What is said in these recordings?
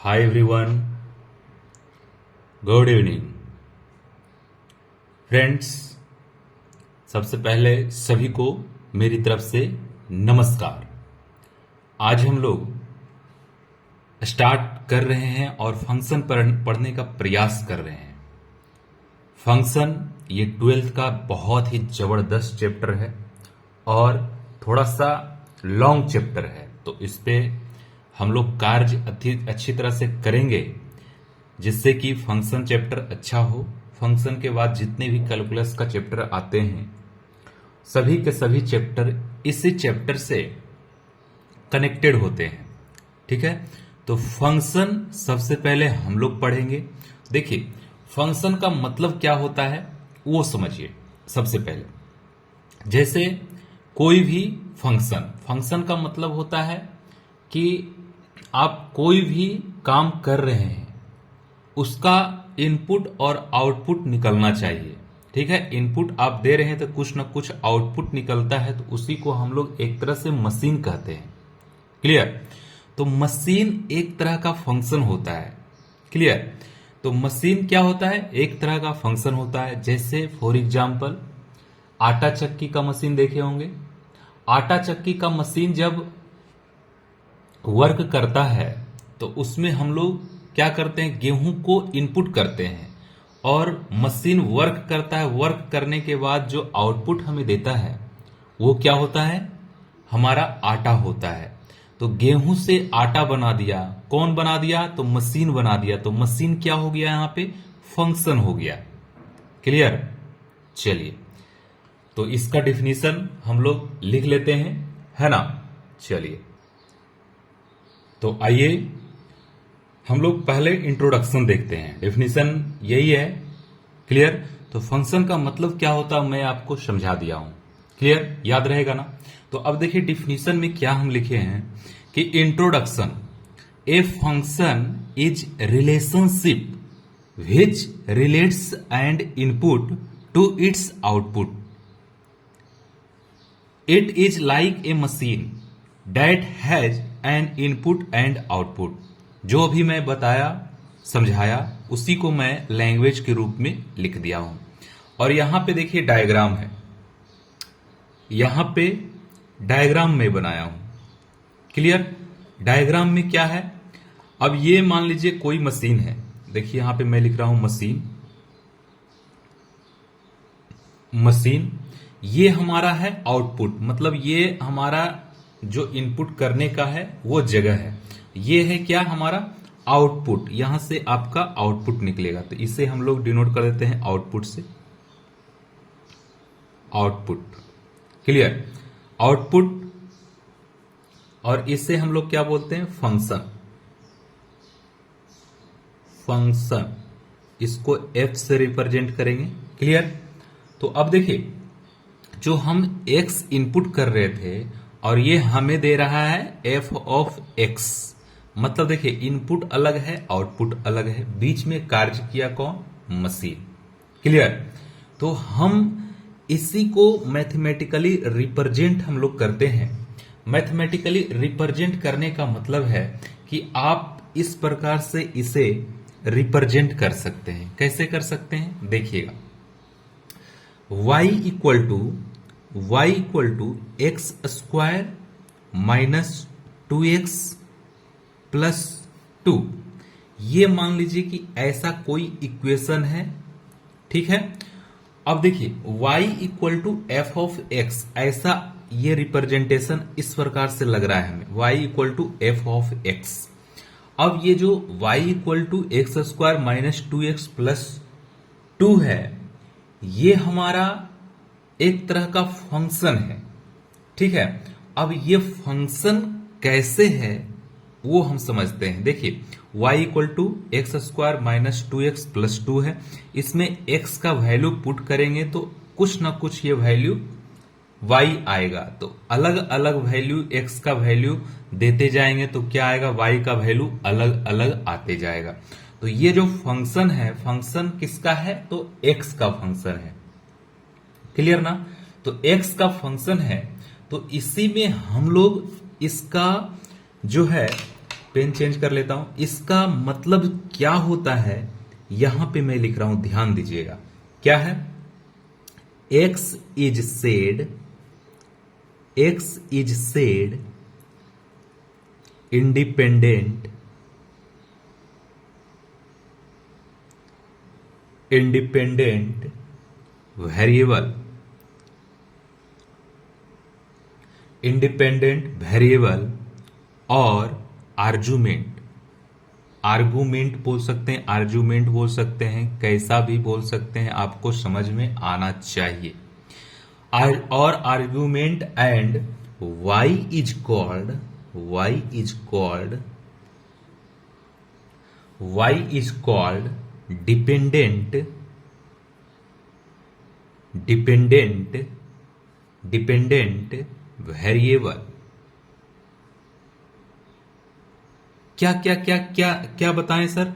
Hi everyone, good evening friends. सबसे पहले सभी को मेरी तरफ से नमस्कार। आज हम लोग स्टार्ट कर रहे हैं और फंक्शन पढ़ने का प्रयास कर रहे हैं। फंक्शन ये 12th का बहुत ही जबरदस्त चैप्टर है और थोड़ा सा लॉन्ग चैप्टर है, तो इस पे हम लोग कार्य अच्छी तरह से करेंगे जिससे कि फंक्शन चैप्टर अच्छा हो। फंक्शन के बाद जितने भी कैलकुलस का चैप्टर आते हैं सभी के सभी चैप्टर इसी चैप्टर से कनेक्टेड होते हैं। ठीक है, तो फंक्शन सबसे पहले हम लोग पढ़ेंगे। देखिए, फंक्शन का मतलब क्या होता है वो समझिए। सबसे पहले जैसे कोई भी फंक्शन का मतलब होता है कि आप कोई भी काम कर रहे हैं उसका इनपुट और आउटपुट निकलना चाहिए। ठीक है, इनपुट आप दे रहे हैं तो कुछ ना कुछ आउटपुट निकलता है, तो उसी को हम लोग एक तरह से मशीन कहते हैं। क्लियर? तो मशीन एक तरह का फंक्शन होता है। क्लियर? तो मशीन क्या होता है? एक तरह का फंक्शन होता है। जैसे फॉर एग्जाम्पल आटा चक्की का मशीन देखे होंगे। आटा चक्की का मशीन जब वर्क करता है तो उसमें हम लोग क्या करते हैं, गेहूं को इनपुट करते हैं और मशीन वर्क करता है। वर्क करने के बाद जो आउटपुट हमें देता है वो क्या होता है, हमारा आटा होता है। तो गेहूं से आटा बना दिया, कौन बना दिया? तो मशीन बना दिया। तो मशीन क्या हो गया, यहां पे फंक्शन हो गया। क्लियर? चलिए, तो इसका डिफिनीशन हम लोग लिख लेते हैं, है ना। चलिए, तो आइए हम लोग पहले इंट्रोडक्शन देखते हैं। डेफिनेशन यही है। क्लियर? तो फंक्शन का मतलब क्या होता है मैं आपको समझा दिया हूं। क्लियर? याद रहेगा ना। तो अब देखिए डिफिनीशन में क्या हम लिखे हैं कि introduction, a function is relationship which relates and input to its output. It is like a machine that has an input and output. जो अभी मैं बताया समझाया उसी को मैं लैंग्वेज के रूप में लिख दिया हूं। और यहां पे देखिए डायग्राम है, यहां पे डायग्राम में बनाया हूं। क्लियर? डायग्राम में क्या है, अब ये मान लीजिए कोई मशीन है। देखिए यहां पे मैं लिख रहा हूं मशीन। ये हमारा है आउटपुट, मतलब ये हमारा जो इनपुट करने का है वो जगह है। ये है क्या, हमारा आउटपुट। यहां से आपका आउटपुट निकलेगा, तो इसे हम लोग डिनोट कर देते हैं आउटपुट से, आउटपुट। क्लियर? आउटपुट, और इसे हम लोग क्या बोलते हैं, फंक्शन। फंक्शन इसको एफ से रिप्रेजेंट करेंगे। क्लियर? तो अब देखिए जो हम x इनपुट कर रहे थे और ये हमें दे रहा है f ऑफ x, मतलब देखिए इनपुट अलग है आउटपुट अलग है, बीच में कार्य किया कौन, मशीन। क्लियर? तो हम इसी को मैथमेटिकली रिप्रेजेंट हम लोग करते हैं। मैथमेटिकली रिप्रेजेंट करने का मतलब है कि आप इस प्रकार से इसे रिप्रेजेंट कर सकते हैं। कैसे कर सकते हैं, देखिएगा। y equal to x square minus 2x plus 2। ये मान लीजिए कि ऐसा कोई इक्वेशन है। ठीक है, अब देखिए y equal to f of x, ऐसा ये रिप्रेजेंटेशन इस प्रकार से लग रहा है हमें, y equal to f of x. अब ये जो y equal to x square minus 2x plus 2 है, ये हमारा एक तरह का फंक्शन है। ठीक है, अब ये फंक्शन कैसे है वो हम समझते हैं। देखिए y equal to x square minus 2x plus 2 है, इसमें x का वैल्यू पुट करेंगे तो कुछ ना कुछ ये वैल्यू y आएगा। तो अलग अलग वैल्यू x का वैल्यू देते जाएंगे तो क्या आएगा, y का वैल्यू अलग अलग आते जाएगा। तो ये जो फंक्शन है, फंक्शन किसका है, तो x का फंक्शन है। क्लियर ना। तो x का फंक्शन है, तो इसी में हम लोग इसका जो है पेन चेंज कर लेता हूं। इसका मतलब क्या होता है यहां पे मैं लिख रहा हूं, ध्यान दीजिएगा। क्या है? X is said, x is said independent, independent variable, independent variable और आर्गुमेंट, आर्गुमेंट बोल सकते हैं, आर्गुमेंट बोल सकते हैं, कैसा भी बोल सकते हैं, आपको समझ में आना चाहिए। और argument and y is called, y is called, y is called dependent, dependent, dependent variable. क्या क्या क्या क्या क्या बताएं सर?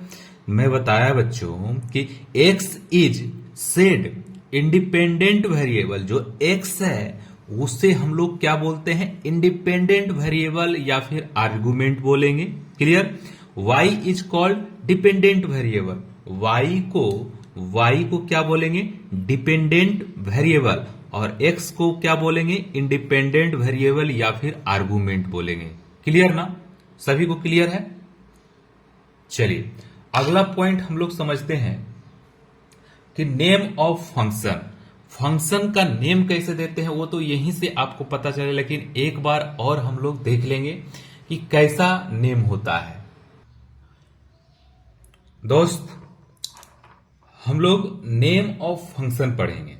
मैं बताया बच्चों कि x is said independent variable, जो x है उससे हम लोग क्या बोलते हैं? इंडिपेंडेंट वेरिएबल या फिर आर्गुमेंट बोलेंगे। Clear? y is called dependent variable, y को क्या बोलेंगे? डिपेंडेंट वेरिएबल, और x को क्या बोलेंगे? इंडिपेंडेंट वेरिएबल या फिर आर्गुमेंट बोलेंगे। क्लियर ना? सभी को क्लियर है? चलिए अगला पॉइंट हम लोग समझते हैं कि नेम ऑफ फंक्शन। फंक्शन का नेम कैसे देते हैं वो तो यहीं से आपको पता चले, लेकिन एक बार और हम लोग देख लेंगे कि कैसा नेम होता है। दोस्त, हम लोग नेम ऑफ फंक्शन पढ़ेंगे,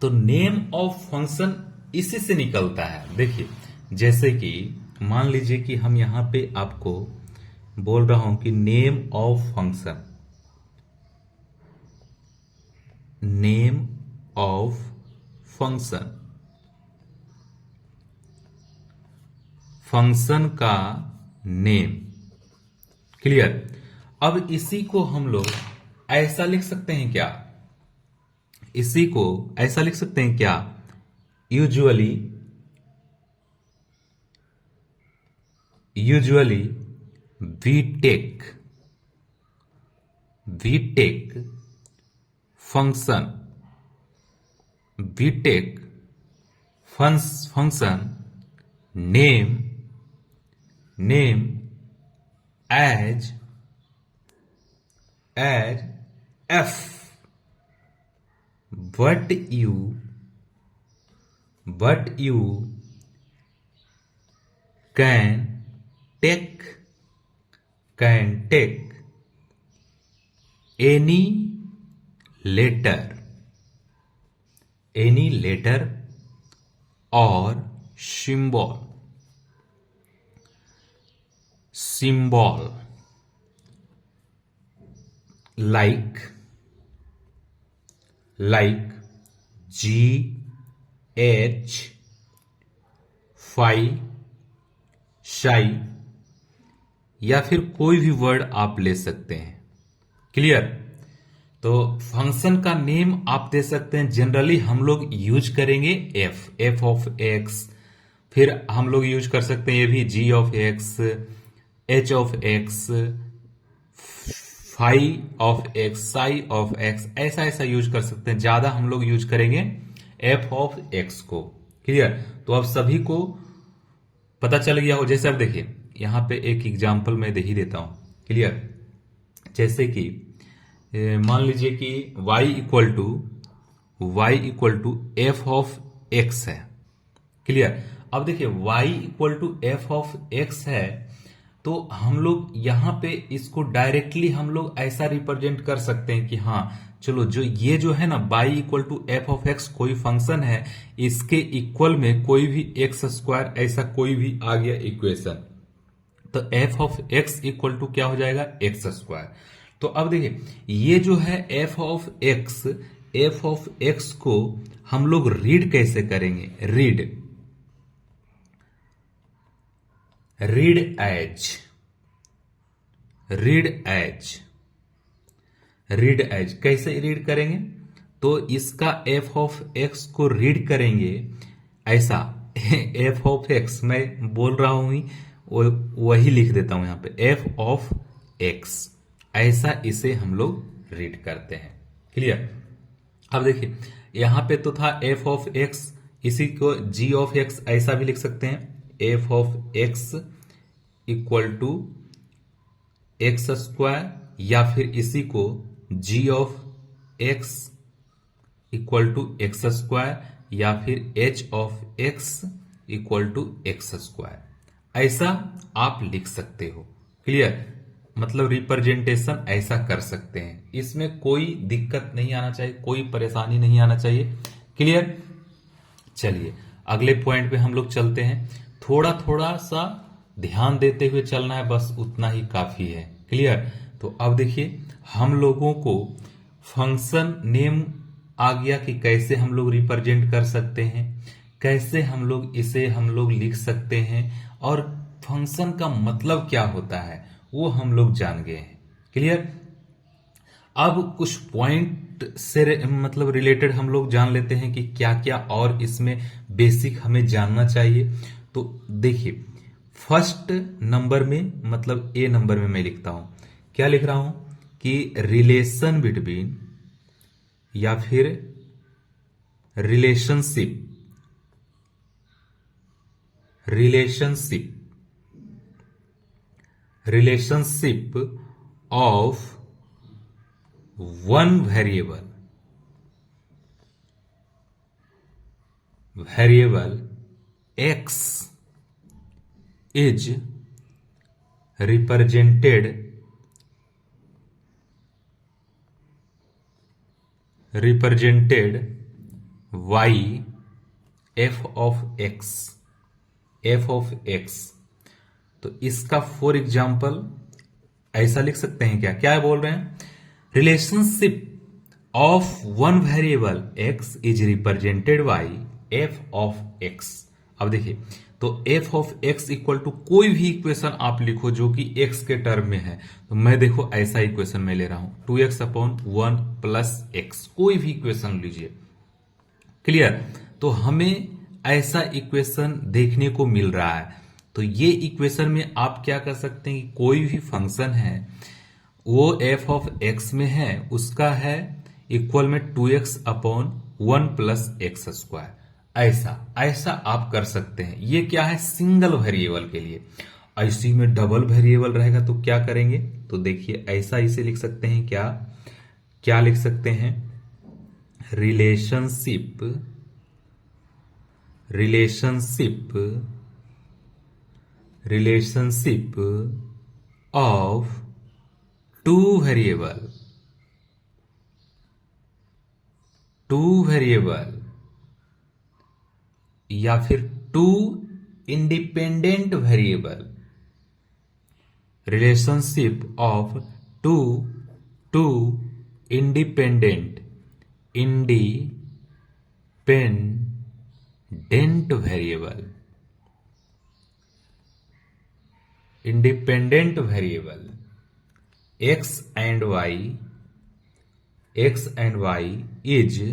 तो नेम ऑफ फंक्शन इसी से निकलता है। देखिए, जैसे कि मान लीजिए कि हम यहां पे आपको बोल रहा हूं कि name of function, name of function, function का नेम। क्लियर? अब इसी को हम लोग ऐसा लिख सकते हैं क्या? इसी को ऐसा लिख सकते हैं क्या? Usually we take function, we take function name as f, but you can take any letter or symbol like G, H, phi, psi, या फिर कोई भी वर्ड आप ले सकते हैं। क्लियर? तो फंक्शन का नेम आप दे सकते हैं। जनरली हम लोग यूज करेंगे एफ ऑफ एक्स, फिर हम लोग यूज कर सकते हैं ये भी G of X, H of X, phi of X, psi of x, ऐसा यूज कर सकते हैं। ज्यादा हम लोग यूज करेंगे एफ ऑफ एक्स को। क्लियर? तो अब सभी को पता चल गया हो। जैसे अब देखिए यहां पे एक एग्जांपल मैं दे ही देता हूं। क्लियर? जैसे कि मान लीजिए कि y equal to f of x है। क्लियर? अब देखिए y equal to f of x है, तो हम लोग यहां पे इसको डायरेक्टली हम लोग ऐसा रिप्रेजेंट कर सकते हैं कि हाँ चलो, जो है ना y equal to f of x कोई फंक्शन है, इसके इक्वल में कोई भी एक्स स्क्वायर ऐसा कोई भी आ गया इक्वेशन, तो f of x equal to क्या हो जाएगा? X square. तो अब देखिए ये जो है एफ ऑफ एक्स को हम लोग रीड कैसे करेंगे? रीड एज कैसे रीड करेंगे? तो इसका एफ ऑफ एक्स को रीड करेंगे ऐसा, एफ ऑफ एक्स मैं बोल रहा हूं ही, वही लिख देता हूं यहां पे, एफ ऑफ एक्स, ऐसा इसे हम लोग रीड करते हैं। क्लियर। अब देखिए यहां पे तो था एफ ऑफ एक्स, इसी को जी ऑफ एक्स ऐसा भी लिख सकते हैं, F of x equal to x square, या फिर इसी को G of x equal to x square, या फिर H of x equal to x square, ऐसा आप लिख सकते हो। क्लियर, मतलब रिप्रेजेंटेशन ऐसा कर सकते हैं, इसमें कोई दिक्कत नहीं आना चाहिए, कोई परेशानी नहीं आना चाहिए। क्लियर। चलिए अगले पॉइंट पे हम लोग चलते हैं, थोड़ा थोड़ा सा ध्यान देते हुए चलना है, बस उतना ही काफी है। क्लियर। तो अब देखिए हम लोगों को फंक्शन नेम आ गया कि कैसे हम लोग रिप्रेजेंट कर सकते हैं, कैसे हम लोग इसे हम लोग लिख सकते हैं, और फंक्शन का मतलब क्या होता है वो हम लोग जान गए हैं। क्लियर। अब कुछ पॉइंट से मतलब रिलेटेड हम लोग जान लेते हैं कि क्या क्या और इसमें बेसिक हमें जानना चाहिए। तो देखिए फर्स्ट नंबर में, मतलब ए नंबर में मैं लिखता हूं, क्या लिख रहा हूं कि रिलेशन बिटवीन, या फिर relationship, relationship of one variable x is represented y f of x। तो इसका फॉर एग्जाम्पल ऐसा लिख सकते हैं, क्या क्या बोल रहे हैं, relationship of one variable x is represented by f of x। अब देखिए तो f of x equal to कोई भी इक्वेशन आप लिखो जो कि x के टर्म में है, तो मैं देखो ऐसा इक्वेशन मैं ले रहा हूं 2x अपॉन 1 प्लस x, कोई भी इक्वेशन लीजिए। क्लियर। तो हमें ऐसा इक्वेशन देखने को मिल रहा है, तो ये इक्वेशन में आप क्या कर सकते हैं कि कोई भी फंक्शन है वो f ऑफ x में है, उसका है इक्वल में 2x upon 1 plus x square, ऐसा आप कर सकते हैं। ये क्या है, सिंगल वेरिएबल के लिए। ऐसी में डबल वेरिएबल रहेगा तो क्या करेंगे, तो देखिए ऐसा इसे लिख सकते हैं, क्या क्या लिख सकते हैं, रिलेशनशिप ऑफ टू वेरिएबल या फिर two independent variable, relationship of two independent variable x and y is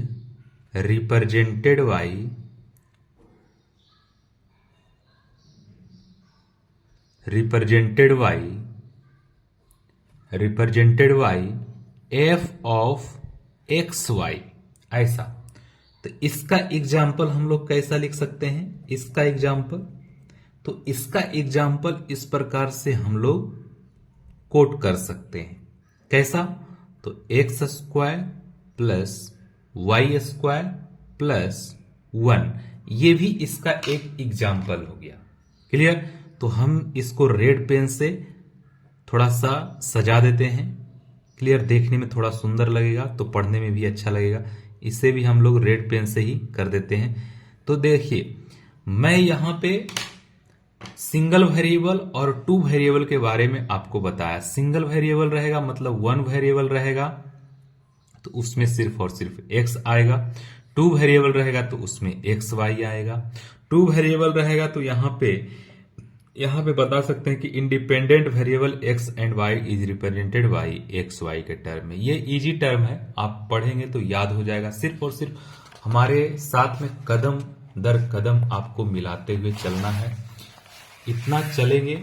represented by f of xy, ऐसा। तो इसका एग्जाम्पल हम लोग कैसा लिख सकते हैं, इसका एग्जाम्पल, तो इसका एग्जाम्पल इस प्रकार से हम लोग कोट कर सकते हैं, कैसा, तो x square plus y square plus 1, ये भी इसका एक एग्जाम्पल हो गया। क्लियर। तो हम इसको रेड पेन से थोड़ा सा सजा देते हैं। क्लियर, देखने में थोड़ा सुंदर लगेगा तो पढ़ने में भी अच्छा लगेगा, इसे भी हम लोग रेड पेन से ही कर देते हैं। तो देखिए मैं यहां पे सिंगल वेरिएबल और टू वेरिएबल के बारे में आपको बताया। सिंगल वेरिएबल रहेगा मतलब वन वेरिएबल रहेगा तो उसमें सिर्फ और सिर्फ x आएगा, टू वेरिएबल रहेगा तो उसमें एक्स वाई आएगा। टू वेरिएबल रहेगा तो यहाँ पे बता सकते हैं कि independent variable x and y is represented by x y के टर्म में। ये इजी टर्म है, आप पढ़ेंगे तो याद हो जाएगा। सिर्फ और सिर्फ हमारे साथ में कदम दर कदम आपको मिलाते हुए चलना है। इतना चलेंगे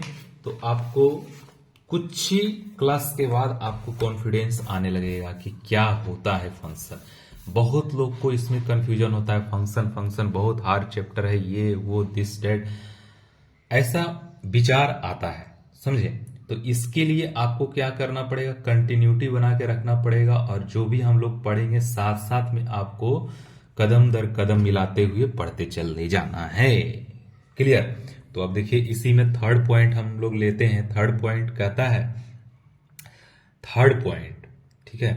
तो आपको कुछ ही क्लास के बाद आपको कॉन्फिडेंस आने लगेगा कि क्या होता है फंक्शन। बहुत लोग को इसमें कंफ्यूजन होता है, फंक्शन फंक्शन बहुत हार्ड चैप्टर है, ये वो दिस डेट, ऐसा विचार आता है, समझे। तो इसके लिए आपको क्या करना पड़ेगा, कंटिन्यूटी बना के रखना पड़ेगा, और जो भी हम लोग पढ़ेंगे साथ साथ में आपको कदम दर कदम मिलाते हुए पढ़ते चलने जाना है। क्लियर। तो अब देखिए इसी में थर्ड पॉइंट हम लोग लेते हैं। थर्ड पॉइंट कहता है, थर्ड पॉइंट, ठीक है,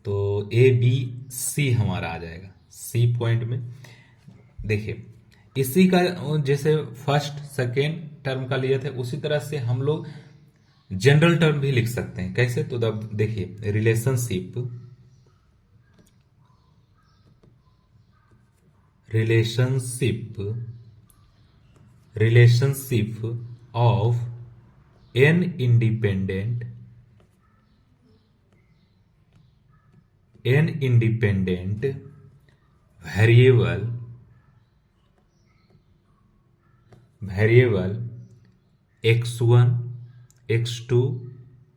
तो ए बी सी हमारा आ जाएगा। सी पॉइंट में देखिए इसी का जैसे फर्स्ट सेकेंड टर्म का लिए थे उसी तरह से हम लोग जनरल टर्म भी लिख सकते हैं। कैसे, तो अब देखिए relationship, relationship relationship of an independent variable x1 x2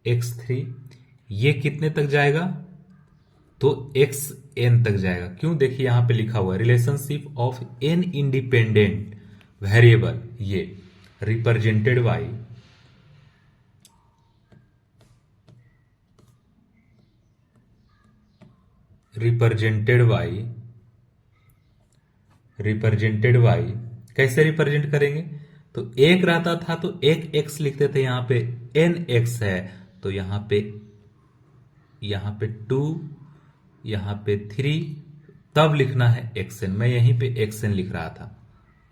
x3 ये कितने तक जाएगा, तो xn तक जाएगा। क्यों, देखिए यहां पे लिखा हुआ है relationship of an independent variable, ये रिप्रेजेंटेड बाय रिप्रेजेंटेड बाय कैसे रिप्रेजेंट करेंगे, तो एक रहता था तो एक x लिखते थे, यहां पे nx है तो यहां पे 2, यहां पे 3, तब लिखना है xn। मैं यहीं पे xn लिख रहा था।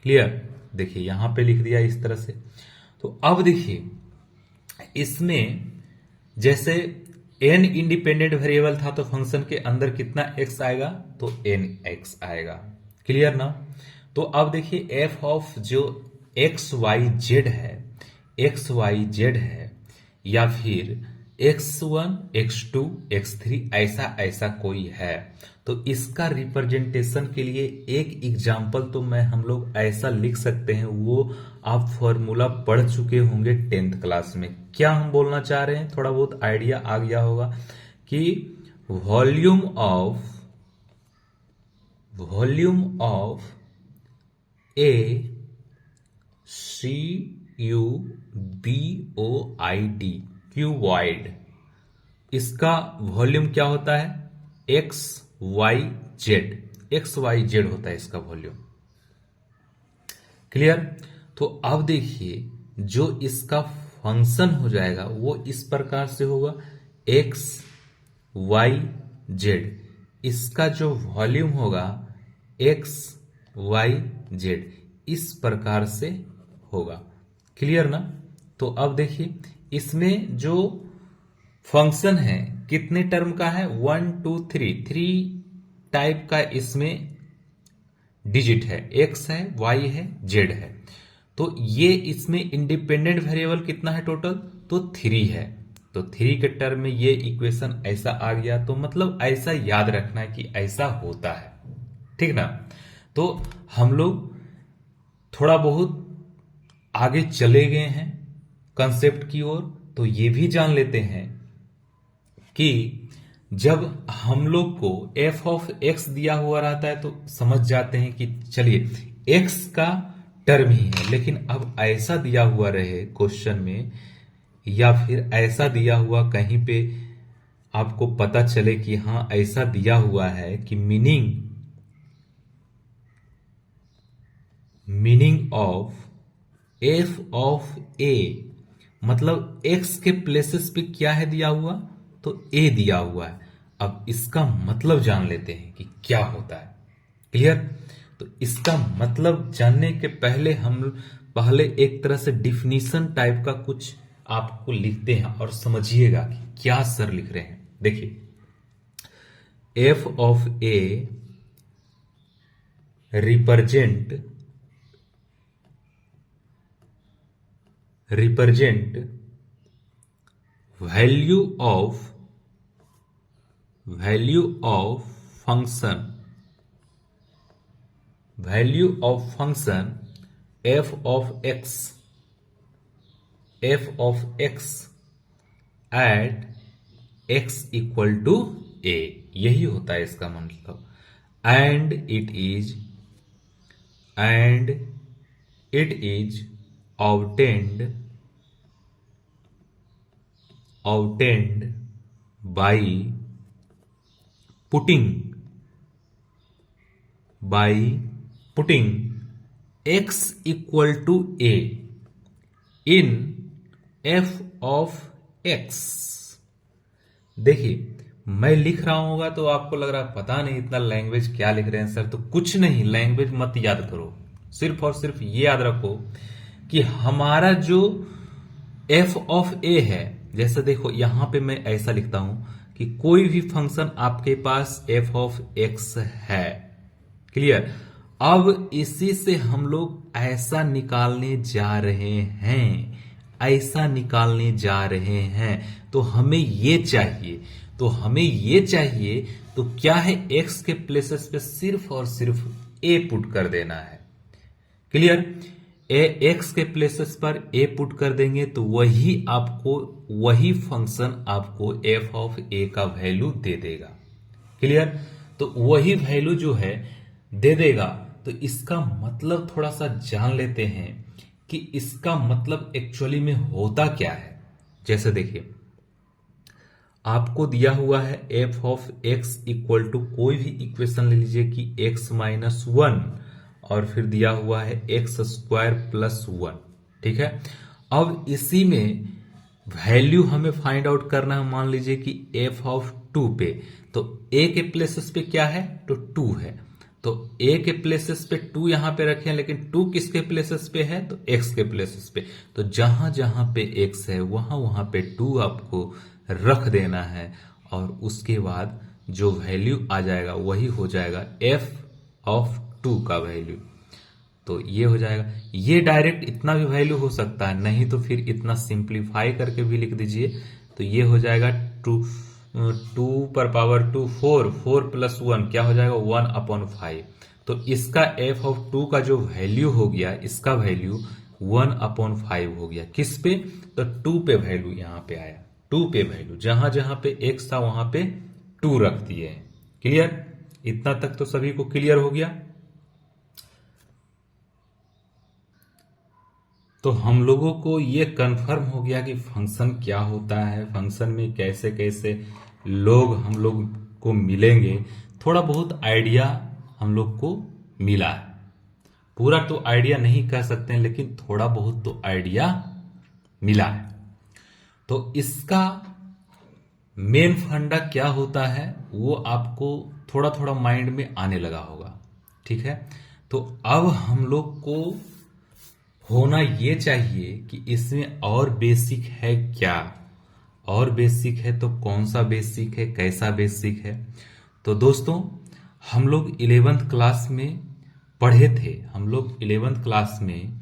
क्लियर। देखिए यहां पे लिख दिया इस तरह से। तो अब देखिए इसमें जैसे n इंडिपेंडेंट वेरिएबल था तो फंक्शन के अंदर कितना x आएगा, तो nx आएगा। क्लियर ना। तो अब देखिए f ऑफ जो xyz है या फिर x1 x2 x3 ऐसा कोई है, तो इसका रिप्रेजेंटेशन के लिए एक एग्जाम्पल तो मैं हम लोग ऐसा लिख सकते हैं, वो आप फॉर्मूला पढ़ चुके होंगे 10th क्लास में। क्या हम बोलना चाह रहे हैं, थोड़ा बहुत आइडिया आ गया होगा कि volume of A CUBOID cuboid, इसका वॉल्यूम क्या होता है, XYZ होता है इसका वॉल्यूम। क्लियर। तो अब देखिए जो इसका फंक्शन हो जाएगा वो इस प्रकार से होगा XYZ, इसका जो वॉल्यूम होगा XYZ, इस प्रकार से होगा। क्लियर ना। तो अब देखिए इसमें जो फंक्शन है कितने टर्म का है, 1 2 3 टाइप का इसमें डिजिट है, x है, y है, z है। तो ये इसमें इंडिपेंडेंट वेरिएबल कितना है टोटल, तो 3 है। तो 3 के टर्म में ये इक्वेशन ऐसा आ गया, तो मतलब ऐसा याद रखना है कि ऐसा होता है, ठीक ना। तो हम लोग थोड़ा बहुत आगे चले गए हैं कंसेप्ट की ओर, तो ये भी जान लेते हैं कि जब हम लोग को f ऑफ x दिया हुआ रहता है तो समझ जाते हैं कि चलिए x का टर्म ही है, लेकिन अब ऐसा दिया हुआ रहे क्वेश्चन में या फिर ऐसा दिया हुआ कहीं पे आपको पता चले कि हाँ ऐसा दिया हुआ है कि meaning of f of a, मतलब x के प्लेसेस पे क्या है दिया हुआ, तो a दिया हुआ है। अब इसका मतलब जान लेते हैं कि क्या होता है। क्लियर। तो इसका मतलब जानने के पहले हम पहले एक तरह से डिफिनीशन टाइप का कुछ आपको लिखते हैं और समझिएगा कि क्या सर लिख रहे हैं। देखिए f of a represent value of function f of x F of X at X equal to A, यही होता है इसका मतलब। And it is obtained by putting x equal to a in f of x। देखिए मैं लिख रहा हूँगा तो आपको लग रहा है पता नहीं इतना लैंग्वेज क्या लिख रहे हैं सर, तो कुछ नहीं, लैंग्वेज मत याद करो, सिर्फ और सिर्फ ये याद रखो कि हमारा जो f ऑफ a है, जैसे देखो यहां पे मैं ऐसा लिखता हूं कि कोई भी फंक्शन आपके पास f ऑफ x है, क्लियर। अब इसी से हम लोग ऐसा निकालने जा रहे हैं, तो हमें ये चाहिए, तो क्या है, x के प्लेसेस पे सिर्फ और सिर्फ a पुट कर देना है, क्लियर। एक्स के प्लेसेस पर ए पुट कर देंगे तो वही फंक्शन आपको एफ ऑफ ए का वैल्यू दे देगा, क्लियर। तो वही वैल्यू जो है दे देगा, तो इसका मतलब थोड़ा सा जान लेते हैं कि इसका मतलब एक्चुअली में होता क्या है। जैसे देखिए आपको दिया हुआ है f of x equal to कोई भी इक्वेशन ले लीजिए कि एक्स माइनस वन, और फिर दिया हुआ है एक्स स्क्वायर प्लस वन, ठीक है। अब इसी में वैल्यू हमें फाइंड आउट करना है, मान लीजिए कि एफ ऑफ टू पे, तो ए के प्लेसेस पे क्या है, तो टू है, तो ए के प्लेसेस पे टू यहां पे रखे हैं, लेकिन टू किसके प्लेसेस पे है, तो एक्स के प्लेसेस पे, तो जहां जहां पे एक्स है वहां पे टू आपको रख देना है, और उसके बाद जो वैल्यू आ जाएगा वही हो जाएगा एफ ऑफ टू का वैल्यू। तो ये हो जाएगा, ये डायरेक्ट इतना भी वैल्यू हो सकता है, नहीं तो फिर इतना सिंप्लीफाई करके भी लिख दीजिए, तो ये हो जाएगा टू पर power two four plus one क्या हो जाएगा 1/5। तो इसका एफ ऑफ टू का जो वैल्यू हो गया, इसका वैल्यू 1/5 हो गया, किस पे, तो टू पे वैल्यू यहां पे आया, टू पे वैल्यू, जहां जहां पे एक्स था वहां पे टू रख दिए, क्लियर। इतना तक तो सभी को क्लियर हो गया। तो हम लोगों को ये कंफर्म हो गया कि फंक्शन क्या होता है, फंक्शन में कैसे कैसे लोग हम लोग को मिलेंगे, थोड़ा बहुत आइडिया हम लोग को मिला है। पूरा तो आइडिया नहीं कह सकते हैं, लेकिन थोड़ा बहुत तो आइडिया मिला है। तो इसका मेन फंडा क्या होता है वो आपको थोड़ा थोड़ा माइंड में आने लगा होगा, ठीक है। तो अब हम लोग को होना ये चाहिए कि इसमें और बेसिक है क्या, और बेसिक है तो कौन सा बेसिक है, कैसा बेसिक है। तो दोस्तों हम लोग 11th क्लास में पढ़े थे, हम लोग 11th क्लास में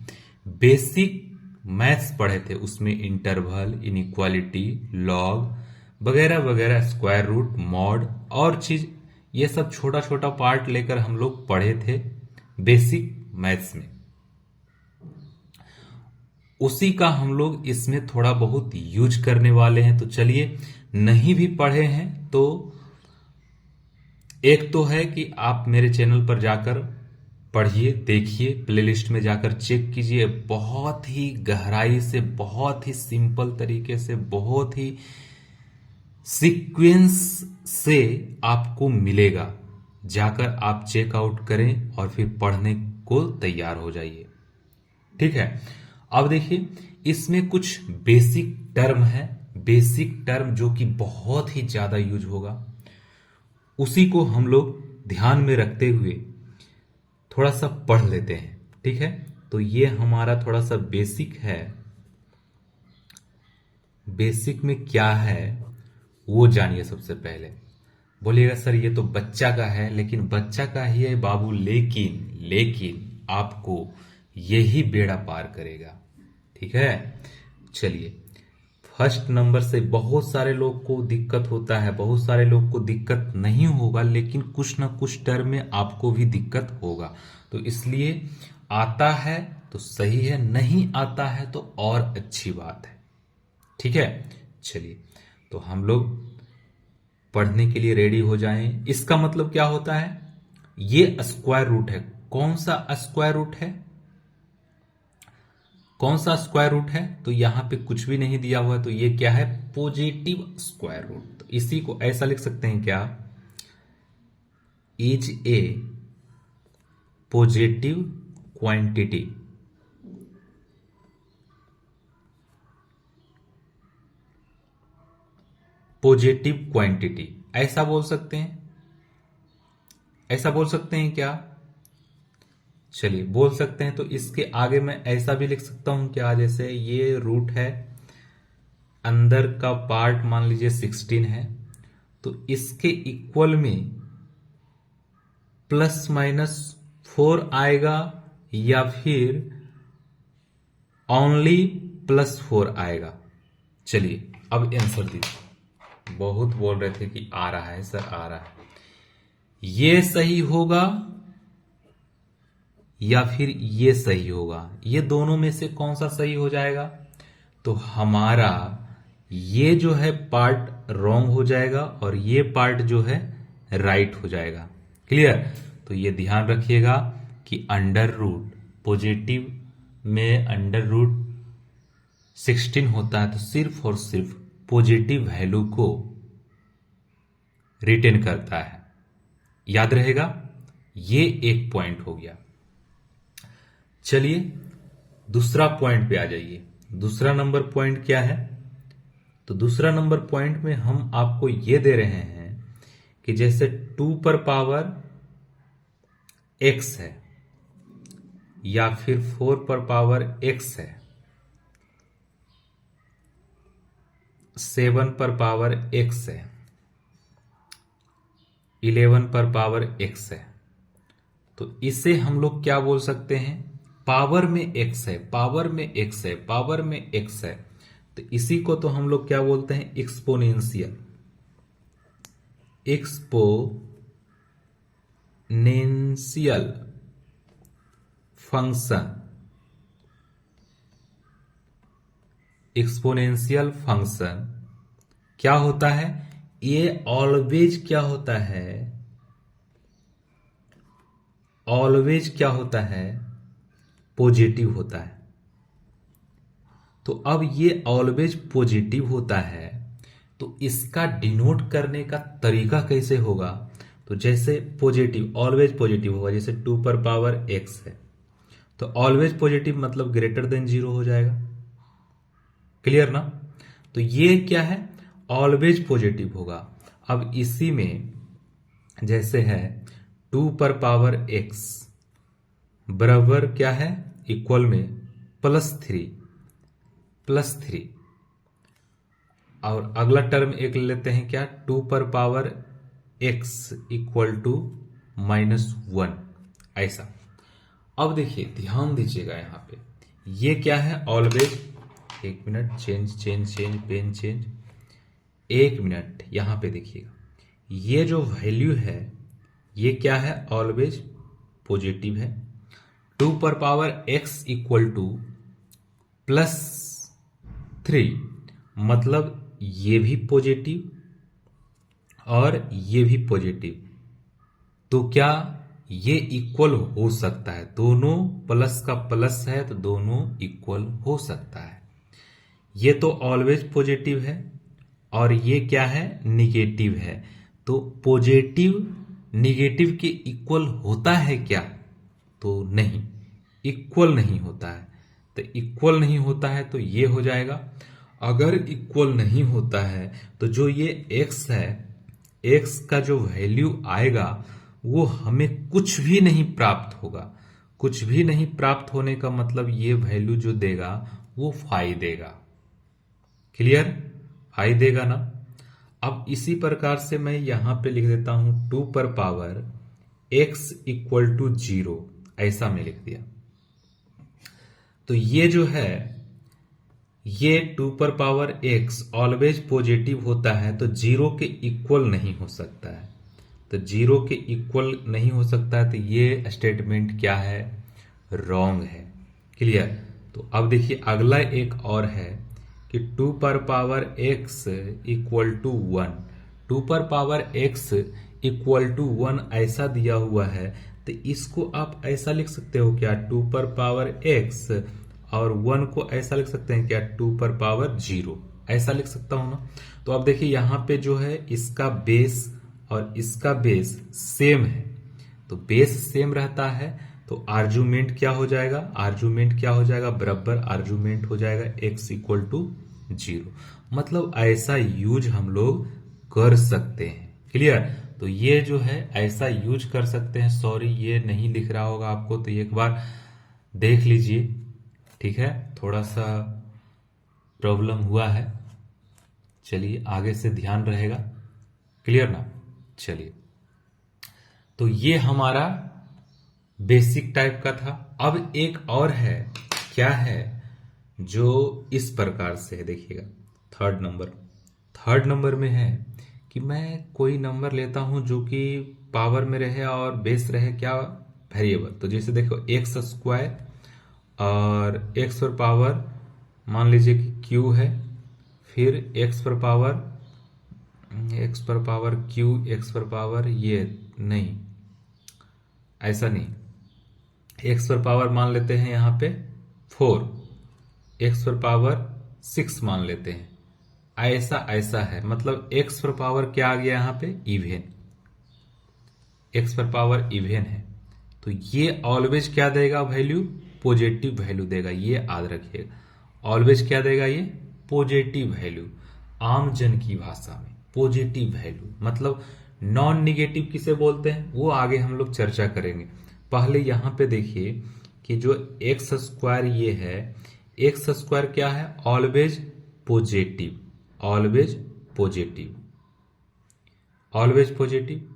बेसिक मैथ्स पढ़े थे, उसमें इंटरवल, इनइक्वालिटी, लॉग वगैरह वगैरह, स्क्वायर रूट, मॉड और चीज, ये सब छोटा छोटा पार्ट लेकर हम लोग पढ़े थे बेसिक मैथ्स में। उसी का हम लोग इसमें थोड़ा बहुत यूज करने वाले हैं। तो चलिए, नहीं भी पढ़े हैं तो एक तो है कि आप मेरे चैनल पर जाकर पढ़िए, देखिए, प्लेलिस्ट में जाकर चेक कीजिए, बहुत ही गहराई से, बहुत ही सिंपल तरीके से, बहुत ही सीक्वेंस से आपको मिलेगा। जाकर आप चेकआउट करें और फिर पढ़ने को तैयार हो जाइए, ठीक है। अब देखिए इसमें कुछ बेसिक टर्म है, बेसिक टर्म जो कि बहुत ही ज्यादा यूज होगा, उसी को हम लोग ध्यान में रखते हुए थोड़ा सा पढ़ लेते हैं, ठीक है। तो ये हमारा थोड़ा सा बेसिक है। बेसिक में क्या है वो जानिए सबसे पहले। बोलिएगा सर ये तो बच्चा का है, लेकिन बच्चा का ही है बाबू, लेकिन आपको यही बेड़ा पार करेगा, ठीक है। चलिए, फर्स्ट नंबर से बहुत सारे लोग को दिक्कत होता है, बहुत सारे लोग को दिक्कत नहीं होगा, लेकिन कुछ ना कुछ टर्म में आपको भी दिक्कत होगा। तो इसलिए आता है तो सही है, नहीं आता है तो और अच्छी बात है। ठीक है, चलिए तो हम लोग पढ़ने के लिए रेडी हो जाएं। इसका मतलब क्या होता है, ये स्क्वायर रूट है। कौन सा स्क्वायर रूट है, कौन सा स्क्वायर रूट है? तो यहां पे कुछ भी नहीं दिया हुआ है, तो ये क्या है, पॉजिटिव स्क्वायर रूट। तो इसी को ऐसा लिख सकते हैं क्या, is a positive quantity. Positive quantity ऐसा बोल सकते हैं, ऐसा बोल सकते हैं क्या? चलिए बोल सकते हैं। तो इसके आगे मैं ऐसा भी लिख सकता हूं क्या, जैसे ये रूट है, अंदर का पार्ट मान लीजिए 16 है, तो इसके इक्वल में प्लस माइनस 4 आएगा या फिर ओनली +4 आएगा। चलिए अब आंसर दीजिए। बहुत बोल रहे थे कि आ रहा है सर, आ रहा है। ये सही होगा या फिर ये सही होगा, ये दोनों में से कौन सा सही हो जाएगा? तो हमारा ये जो है पार्ट रॉन्ग हो जाएगा और ये पार्ट जो है राइट हो जाएगा। क्लियर? तो ये ध्यान रखिएगा कि अंडर रूट पॉजिटिव में अंडर रूट 16 होता है, तो सिर्फ और सिर्फ पॉजिटिव वैल्यू को रिटेन करता है। याद रहेगा, ये एक पॉइंट हो गया। चलिए दूसरा पॉइंट पे आ जाइए। दूसरा नंबर पॉइंट क्या है? तो दूसरा नंबर पॉइंट में हम आपको ये दे रहे हैं कि जैसे 2 पर पावर x है या फिर 4 पर पावर x है, 7 पर पावर x है, 11 पर पावर x है, तो इसे हम लोग क्या बोल सकते हैं? पावर में x है, पावर में x है, पावर में x है, तो इसी को तो हम लोग क्या बोलते हैं? Exponential. Exponential function, exponential function क्या होता है? ये ऑलवेज क्या होता है? ऑलवेज क्या होता है? पॉजिटिव होता है। तो अब ये ऑलवेज पॉजिटिव होता है, तो इसका डिनोट करने का तरीका कैसे होगा? तो जैसे पॉजिटिव, ऑलवेज पॉजिटिव होगा, जैसे 2 पर पावर x है, तो ऑलवेज पॉजिटिव मतलब ग्रेटर देन 0 हो जाएगा। क्लियर ना? तो ये क्या है? ऑलवेज पॉजिटिव होगा। अब इसी में जैसे है 2 पर पावर x बराबर क्या है? इक्वल में +3 और अगला टर्म एक लेते हैं क्या? 2 पर पावर x इक्वल टू -1, ऐसा। अब देखिए ध्यान दीजिएगा यहां पे, ये क्या है? ऑलवेज, एक मिनट, चेंज पेन चेंज, एक मिनट, यहां पे देखिएगा, ये जो वैल्यू है ये क्या है? ऑलवेज पॉजिटिव है। 2 पर पावर x इक्वल टू +3 मतलब ये भी पॉजिटिव और ये भी पॉजिटिव, तो क्या ये इक्वल हो सकता है? दोनों प्लस का प्लस है तो दोनों इक्वल हो सकता है। ये तो ऑलवेज पॉजिटिव है और ये क्या है? निगेटिव है। तो पॉजिटिव निगेटिव के इक्वल होता है क्या? तो नहीं, इक्वल नहीं होता है। तो इक्वल नहीं होता है तो ये हो जाएगा। अगर इक्वल नहीं होता है तो जो ये x है, x का जो वैल्यू आएगा वो हमें कुछ भी नहीं प्राप्त होगा। कुछ भी नहीं प्राप्त होने का मतलब ये वैल्यू जो देगा वो फाई देगा। क्लियर? फाई देगा ना? अब इसी प्रकार से मैं यहां पे लिख देता हूं 2 पर पावर x इक्वल टू 0, ऐसा मैं लिख दिया। तो ये जो है, ये 2 पर पावर x ऑलवेज पॉजिटिव होता है तो 0 के इक्वल नहीं हो सकता है। तो 0 के इक्वल नहीं हो सकता है तो ये स्टेटमेंट क्या है? रॉन्ग है। क्लियर। तो अब देखिए अगला एक और है कि 2 पर पावर x इक्वल टू 1। 2 पर पावर x इक्वल टू 1 ऐसा दिया हुआ है, तो इसको आप ऐसा लिख सकते हो क्या, 2 पर पावर x, और 1 को ऐसा लिख सकते हैं क्या, 2 पर पावर 0, ऐसा लिख सकता हूं ना। तो अब देखिए यहां पे जो है इसका बेस और इसका बेस सेम है, तो बेस सेम रहता है तो आर्गुमेंट क्या हो जाएगा, आर्गुमेंट क्या हो जाएगा, बराबर आर्गुमेंट हो जाएगा x इक्वल टू 0। मतलब ऐसा यूज हम लोग कर सकते हैं। क्लियर। तो ये जो है ऐसा यूज कर सकते हैं। सॉरी ये नहीं लिख रहा होगा आपको, तो एक बार देख लीजिए। ठीक है, थोड़ा सा प्रॉब्लम हुआ है, चलिए आगे से ध्यान रहेगा। क्लियर ना। चलिए, तो ये हमारा बेसिक टाइप का था। अब एक और है, क्या है, जो इस प्रकार से है, देखिएगा। थर्ड नंबर में है कि मैं कोई नंबर लेता हूं जो कि पावर में रहे और बेस रहे क्या, वेरिएबल। तो जैसे देखो एक्स स्क्वायर और एक्स पर पावर मान लीजिए कि क्यू है, फिर एक्स पर पावर क्यू, एक्स पर पावर ये नहीं, ऐसा नहीं, एक्स पर पावर मान लेते हैं यहां पे 4, एक्स पर पावर 6 मान लेते हैं, ऐसा है। मतलब एक्स पर पावर क्या आ गया यहां पे, इवेन, एक्स पर पावर इवेन है, तो ये ऑलवेज क्या देगा वैल्यू, पॉजिटिव वैल्यू देगा। ये याद रखिएगा, ऑलवेज क्या देगा, ये पॉजिटिव वैल्यू। आम जन की भाषा में पॉजिटिव वैल्यू मतलब नॉन निगेटिव किसे बोलते हैं, वो आगे हम लोग चर्चा करेंगे। पहले यहां पे देखिए कि जो एक्स स्क्वायर ये है, एक्स स्क्वायर क्या है, always positive, always positive, always positive,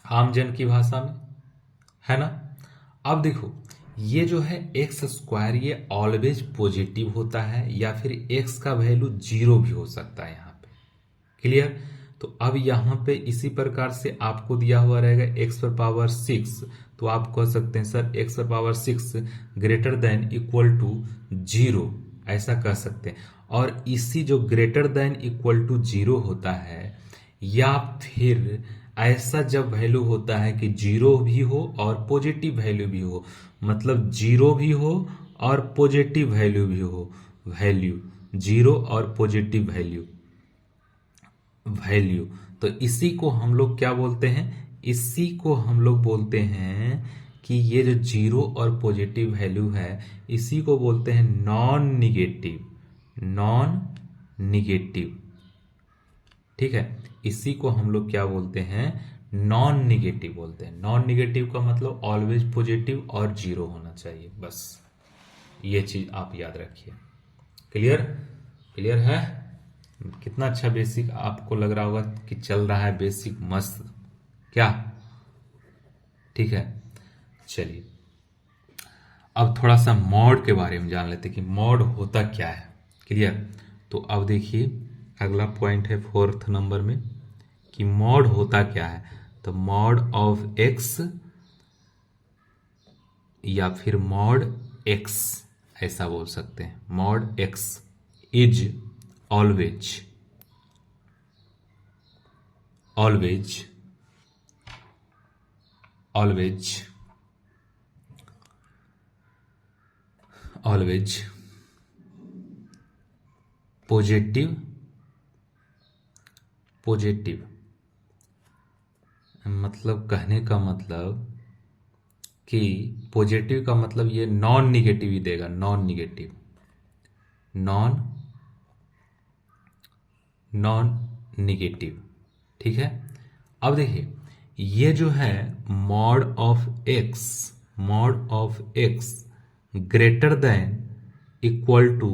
आम जन की भाषा में, है ना। अब देखो ये जो है एक्स स्क्वायर ये ऑलवेज पॉजिटिव होता है, या फिर एक्स का वैल्यू 0 भी हो सकता है यहाँ पे। क्लियर। तो अब यहाँ पे इसी प्रकार से आपको दिया हुआ रहेगा एक्स पर पावर 6, तो आप कह सकते हैं सर एक्स पर power 6 greater than equal to 0, ऐसा कह सकते हैं। और इसी जो ग्रेटर देन इक्वल टू 0 होता है, या फिर ऐसा जब वैल्यू होता है कि 0 भी हो और पॉजिटिव वैल्यू भी हो, मतलब 0 भी हो और पॉजिटिव वैल्यू भी हो, वैल्यू 0 और पॉजिटिव वैल्यू, तो इसी को हम लोग क्या बोलते हैं, इसी को हम लोग बोलते हैं कि ये जो 0 और पॉजिटिव वैल्यू है, इसी को बोलते हैं नॉन निगेटिव, नॉन निगेटिव। ठीक है, इसी को हम लोग क्या बोलते हैं, नॉन निगेटिव बोलते हैं। नॉन निगेटिव का मतलब ऑलवेज पॉजिटिव और 0 होना चाहिए, बस ये चीज आप याद रखिए। क्लियर, क्लियर है। कितना अच्छा बेसिक आपको लग रहा होगा कि चल रहा है, बेसिक मस्त, क्या। ठीक है, चलिए अब थोड़ा सा मॉड के बारे में जान लेते कि मॉड होता क्या है। क्लियर। तो अब देखिए अगला पॉइंट है 4th नंबर में कि मॉड होता क्या है। तो मॉड ऑफ एक्स या फिर मॉड एक्स ऐसा बोल सकते हैं। Mod x is always, always, always, always positive, positive मतलब कहने का मतलब कि पॉजिटिव का मतलब ये नॉन निगेटिव ही देगा, नॉन निगेटिव, नॉन निगेटिव। ठीक है। अब देखिए ये जो है mod of x, mod of x greater than equal to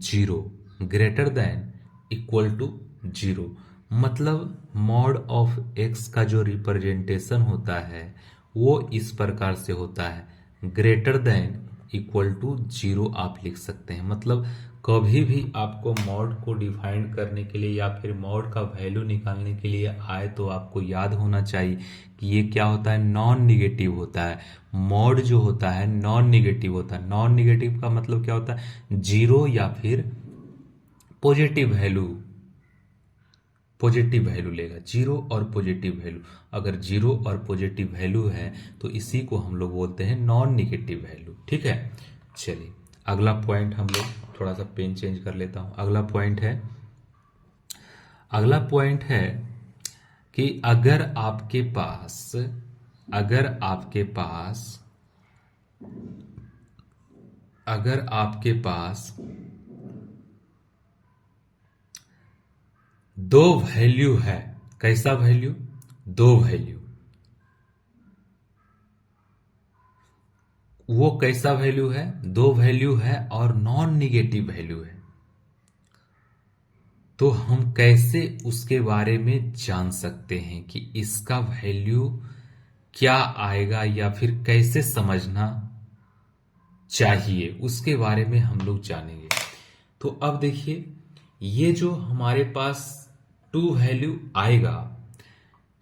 0, greater than equal to 0 मतलब मॉड ऑफ एक्स का जो रिप्रेजेंटेशन होता है वो इस प्रकार से होता है, ग्रेटर देन इक्वल टू 0 आप लिख सकते हैं। मतलब कभी भी आपको मॉड को डिफाइन करने के लिए या फिर मॉड का वैल्यू निकालने के लिए आए तो आपको याद होना चाहिए कि ये क्या होता है, नॉन निगेटिव होता है। मॉड जो होता है नॉन निगेटिव होता है। नॉन निगेटिव का मतलब क्या होता है, 0 या फिर पॉजिटिव वैल्यू लेगा, 0 और पॉजिटिव वैल्यू। अगर 0 और पॉजिटिव वैल्यू है तो इसी को हम लोग बोलते हैं नॉन निगेटिव वैल्यू। ठीक है, चलिए अगला पॉइंट हम लोग, थोड़ा सा पेन चेंज कर लेता हूं। अगला पॉइंट है कि अगर आपके पास दो वैल्यू है, कैसा वैल्यू, दो वैल्यू, वो कैसा वैल्यू है, दो वैल्यू है और नॉन निगेटिव वैल्यू है, तो हम कैसे उसके बारे में जान सकते हैं कि इसका वैल्यू क्या आएगा या फिर कैसे समझना चाहिए, उसके बारे में हम लोग जानेंगे। तो अब देखिए, ये जो हमारे पास टू वैल्यू आएगा,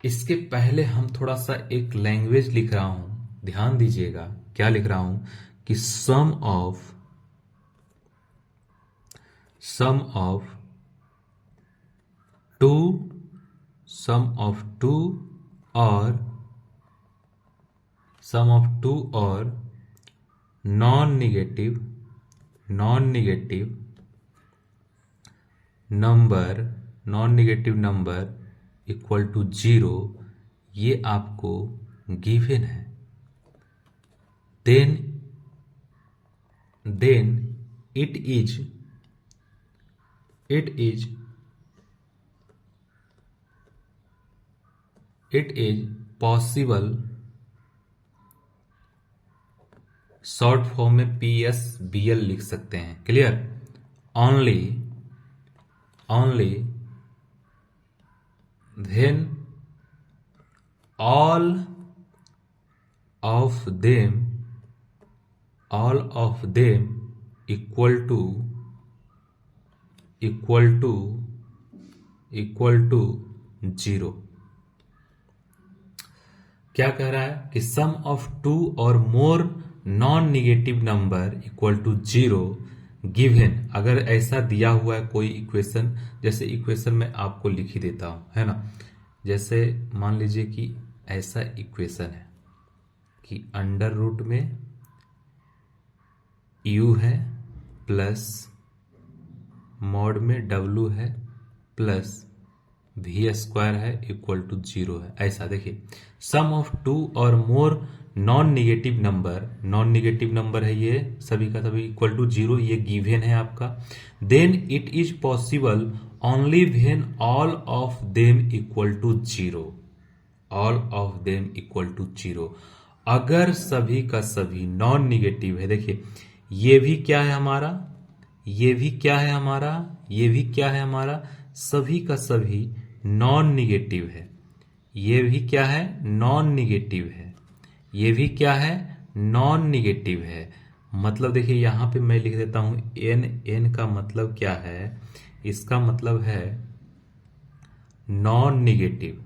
इसके पहले हम थोड़ा सा एक लैंग्वेज लिख रहा हूं, ध्यान दीजिएगा क्या लिख रहा हूं कि सम ऑफ टू और non negative number equal to 0, ये आपको गिवन है। Then it is possible, short form में PSBL लिख सकते हैं, clear, only then all of them equal to 0। क्या कह रहा है कि सम ऑफ टू और more non negative number equal to 0 given. अगर ऐसा दिया हुआ है कोई इक्वेशन, जैसे इक्वेशन में आपको लिख ही देता हूं, है ना। जैसे मान लीजिए कि ऐसा इक्वेशन है कि अंडर रूट में u है प्लस मॉड में w है प्लस v² है इक्वल टू 0 है। ऐसा देखिए, सम ऑफ टू और मोर नॉन निगेटिव नंबर है ये सभी का सभी इक्वल टू 0, ये गिवन है आपका। Then it is possible only when all of them equal to 0। अगर सभी का सभी नॉन निगेटिव है, देखिए ये भी क्या है हमारा, ये भी क्या है हमारा, ये भी क्या है हमारा, सभी का सभी नॉन निगेटिव है। ये भी क्या है, नॉन निगेटिव है। ये भी क्या है, नॉन निगेटिव है। मतलब देखिए यहां पे मैं लिख देता हूं n का मतलब क्या है, इसका मतलब है नॉन निगेटिव,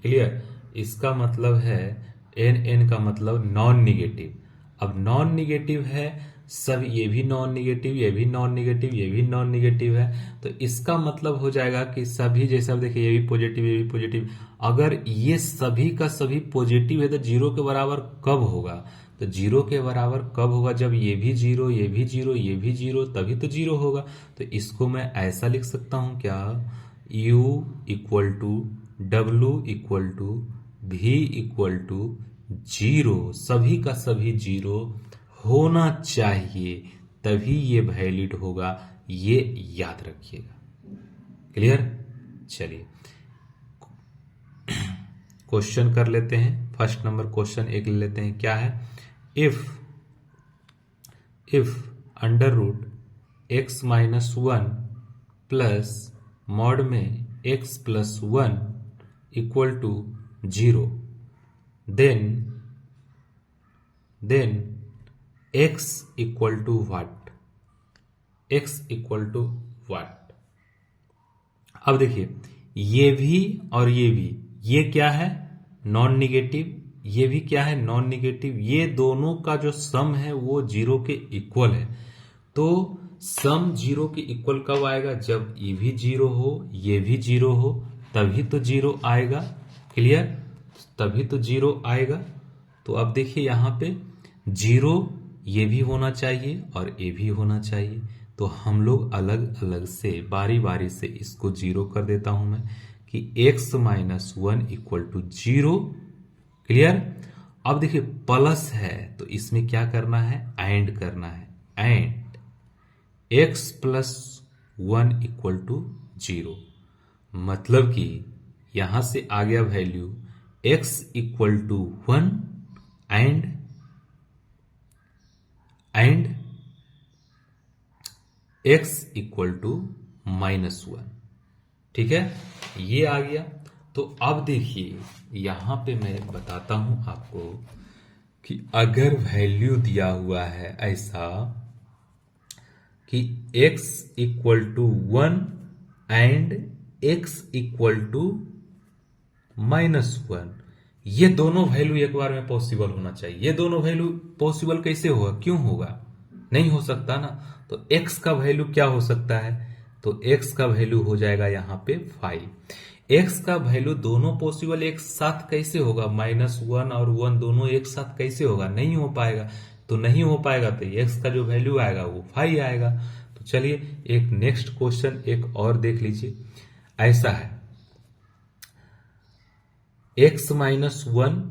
क्लियर। इसका मतलब है n का मतलब नॉन निगेटिव। अब नॉन निगेटिव है सब, ये भी नॉन निगेटिव, ये भी नॉन निगेटिव, ये भी नॉन निगेटिव है, तो इसका मतलब हो जाएगा कि सभी, जैसे अब देखिए ये भी पॉजिटिव, ये भी पॉजिटिव। अगर ये सभी का सभी पॉजिटिव है तो 0 के बराबर कब होगा, तो 0 के बराबर कब होगा, जब ये भी 0, ये भी 0, ये भी 0, तभी तो 0 होगा। तो इसको मैं ऐसा लिख सकता हूं क्या, u equal to w equal to v equal to 0, सभी का सभी 0 होना चाहिए, तभी ये वैलिड होगा, ये याद रखिएगा, क्लियर। चलिए क्वेश्चन कर लेते हैं। फर्स्ट नंबर क्वेश्चन एक ले लेते हैं, क्या है, if under root x-1 plus mod में x+1 equal to 0, then x equal to what, x equal to what. अब देखिए ये भी और ये भी, ये क्या है नॉन निगेटिव, ये भी क्या है नॉन निगेटिव, ये दोनों का जो सम है वो जीरो के इक्वल है। तो सम जीरो के इक्वल कब आएगा, जब ये भी जीरो हो ये भी जीरो हो, तभी तो जीरो आएगा। क्लियर, तभी तो जीरो आएगा। तो अब देखिए यहां पे जीरो ये भी होना चाहिए और ये भी होना चाहिए। तो हम लोग अलग अलग से बारी बारी से इसको जीरो कर देता हूं मैं कि x minus one equal to zero. Clear. अब देखिए प्लस है तो इसमें क्या करना है, एंड करना है, and x plus one equal to zero. मतलब कि यहां से आ गया value x equal to one and x equal to minus one. ठीक है, ये आ गया। तो अब देखिए यहां पे मैं बताता हूं आपको कि अगर वैल्यू दिया हुआ है ऐसा कि x equal to one and x equal to minus one, ये दोनों वैल्यू एक बार में पॉसिबल होना चाहिए। ये दोनों वैल्यू पॉसिबल कैसे होगा, क्यों होगा, नहीं हो सकता ना। तो x का वैल्यू क्या हो सकता है, तो x का वैल्यू हो जाएगा यहां पे 5। x का वैल्यू दोनों पॉसिबल एक साथ कैसे होगा, माइनस वन और वन दोनों एक साथ कैसे होगा, नहीं हो पाएगा। तो नहीं हो पाएगा तो x का जो वैल्यू आएगा वो 5 आएगा। तो चलिए एक नेक्स्ट क्वेश्चन एक और देख लीजिए। ऐसा है x माइनस वन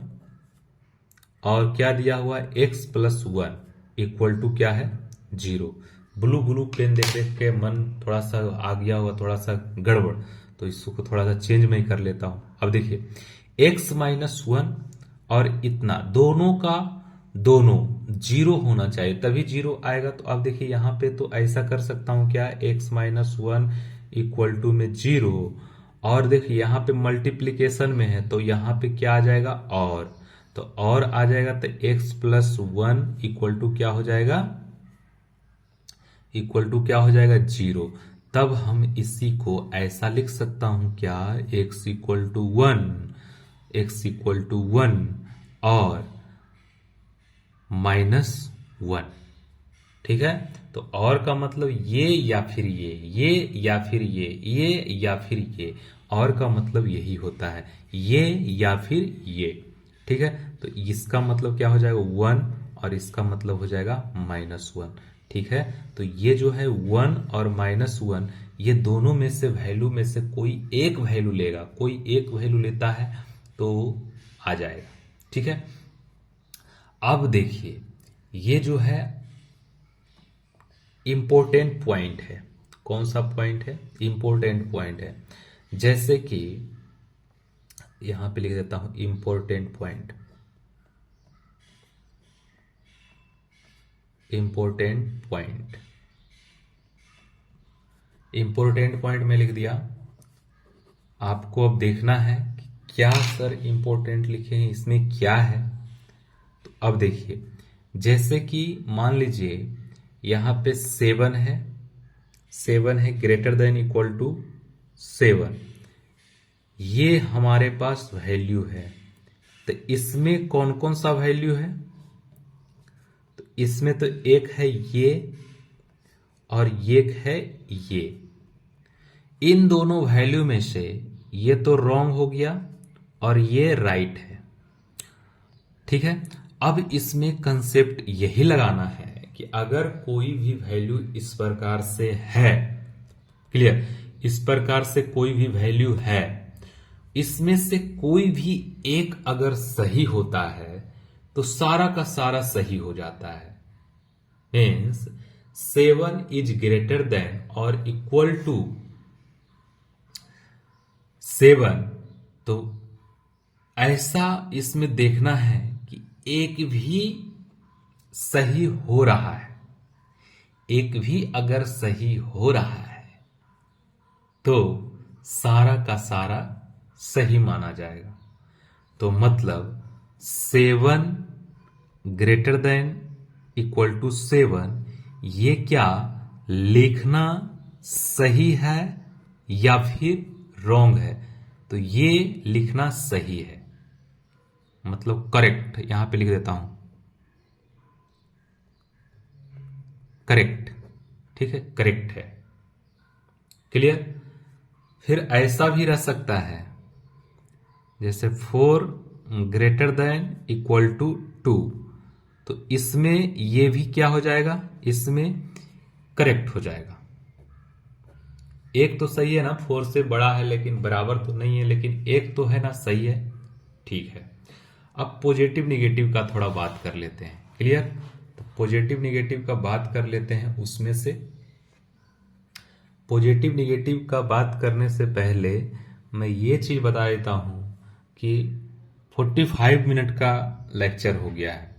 और क्या दिया हुआ है x plus one equal to क्या है जीरो। ब्लू पेन देख देख के मन थोड़ा सा आ गया हुआ, थोड़ा सा गड़बड़, तो इसको थोड़ा सा चेंज मैं कर लेता हूं। अब देखिए x माइनस वन और इतना दोनों का दोनों जीरो होना चाहिए तभी जीरो आएगा। तो अब देखिए यहां पे तो ऐसा कर सकता हूं क्या, x minus one equal to में जीरो, और देखिए यहां पे मल्टीप्लीकेशन में है तो यहां पे क्या आ जाएगा और, तो और आ जाएगा तो x plus one equal to क्या हो जाएगा, इक्वल टू क्या हो जाएगा जीरो। तब हम इसी को ऐसा लिख सकता हूं क्या, x equal to one, x equal to one और माइनस वन। ठीक है, तो और का मतलब ये या फिर ये या फिर ये या फिर ये, और का मतलब यही होता है, ये या फिर ये। ठीक है, तो इसका मतलब क्या हो जाएगा वन और इसका मतलब हो जाएगा माइनस वन। ठीक है, तो ये जो है वन और माइनस वन, ये दोनों में से वैल्यू में से कोई एक वैल्यू लेगा, कोई एक वैल्यू लेता है तो आ जाएगा। ठीक है, अब देखिए ये जो है इंपॉर्टेंट पॉइंट है। कौन सा पॉइंट है, इंपॉर्टेंट पॉइंट है। जैसे कि यहां पे लिख देता हूं important point, important point, important point में लिख दिया। आपको अब देखना है कि क्या सर इंपॉर्टेंट लिखे हैं, इसमें क्या है। तो अब देखिए जैसे कि मान लीजिए यहां पे 7 है, 7 है ग्रेटर देन इक्वल टू 7, ये हमारे पास वैल्यू है। तो इसमें कौन कौन सा वैल्यू है, तो इसमें तो एक है ये और एक है ये। इन दोनों वैल्यू में से ये तो रॉन्ग हो गया और ये राइट है। ठीक है, अब इसमें कंसेप्ट यही लगाना है कि अगर कोई भी वैल्यू इस प्रकार से है, क्लियर, इस प्रकार से कोई भी वैल्यू है, इसमें से कोई भी एक अगर सही होता है तो सारा का सारा सही हो जाता है। मीन्स 7 इज ग्रेटर देन और इक्वल टू 7, तो ऐसा इसमें देखना है कि एक भी सही हो रहा है, एक भी अगर सही हो रहा है तो सारा का सारा सही माना जाएगा। तो मतलब 7 ग्रेटर देन इक्वल टू 7, ये क्या लिखना सही है या फिर रॉन्ग है? तो ये लिखना सही है, मतलब करेक्ट। यहां पे लिख देता हूं करेक्ट, ठीक है, करेक्ट है। क्लियर? फिर ऐसा भी रह सकता है जैसे 4 ग्रेटर देन इक्वल टू 2, तो इसमें ये भी क्या हो जाएगा, इसमें करेक्ट हो जाएगा। एक तो सही है ना, 4 से बड़ा है लेकिन बराबर तो नहीं है, लेकिन एक तो है ना सही है, ठीक है। अब पॉजिटिव निगेटिव का थोड़ा बात कर लेते हैं। क्लियर? तो पॉजिटिव निगेटिव का बात कर लेते हैं। उसमें से पॉजिटिव निगेटिव का बात करने से पहले मैं ये चीज बता देता हूं कि 45 मिनट का लेक्चर हो गया है।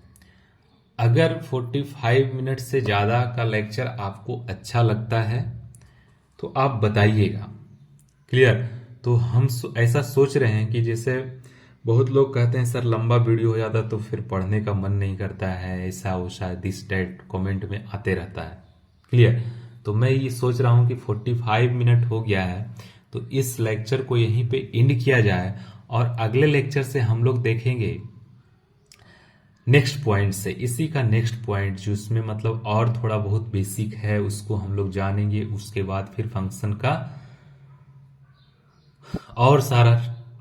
अगर 45 मिनट से ज्यादा का लेक्चर आपको अच्छा लगता है तो आप बताइएगा। क्लियर? तो हम ऐसा सोच रहे हैं कि जैसे बहुत लोग कहते हैं सर लंबा वीडियो हो जाता तो फिर पढ़ने का मन नहीं करता है, ऐसा वैसा दिस डेट कमेंट में आते रहता है। क्लियर? तो मैं ये सोच रहा हूं कि 45 मिनट हो गया है तो इस लेक्चर को यहीं पे एंड किया जाए, और अगले लेक्चर से हम लोग देखेंगे नेक्स्ट पॉइंट से, इसी का नेक्स्ट पॉइंट जिसमें मतलब और थोड़ा बहुत बेसिक है उसको हम लोग जानेंगे। उसके बाद फिर फंक्शन का और सारा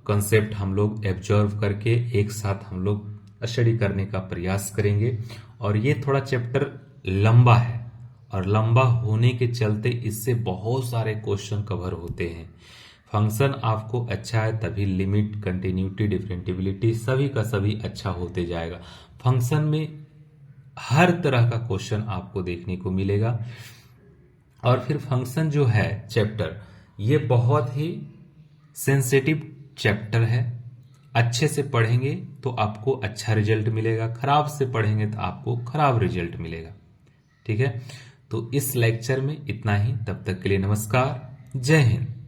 कॉन्सेप्ट हम लोग एब्जॉर्व करके एक साथ हम लोग स्टडी करने का प्रयास करेंगे। और ये थोड़ा चैप्टर लंबा है, और लंबा होने के चलते इससे बहुत सारे क्वेश्चन कवर होते हैं। फंक्शन आपको अच्छा है तभी लिमिट, कंटिन्यूटी, डिफरेंटिबिलिटी सभी का सभी अच्छा होते जाएगा। फंक्शन में हर तरह का क्वेश्चन आपको देखने को मिलेगा। और फिर फंक्शन जो है चैप्टर, ये बहुत ही सेंसिटिव चैप्टर है। अच्छे से पढ़ेंगे तो आपको अच्छा रिजल्ट मिलेगा, खराब से पढ़ेंगे तो आपको खराब रिजल्ट मिलेगा। ठीक है? तो इस लेक्चर में इतना ही। तब तक के लिए नमस्कार, जय हिंद।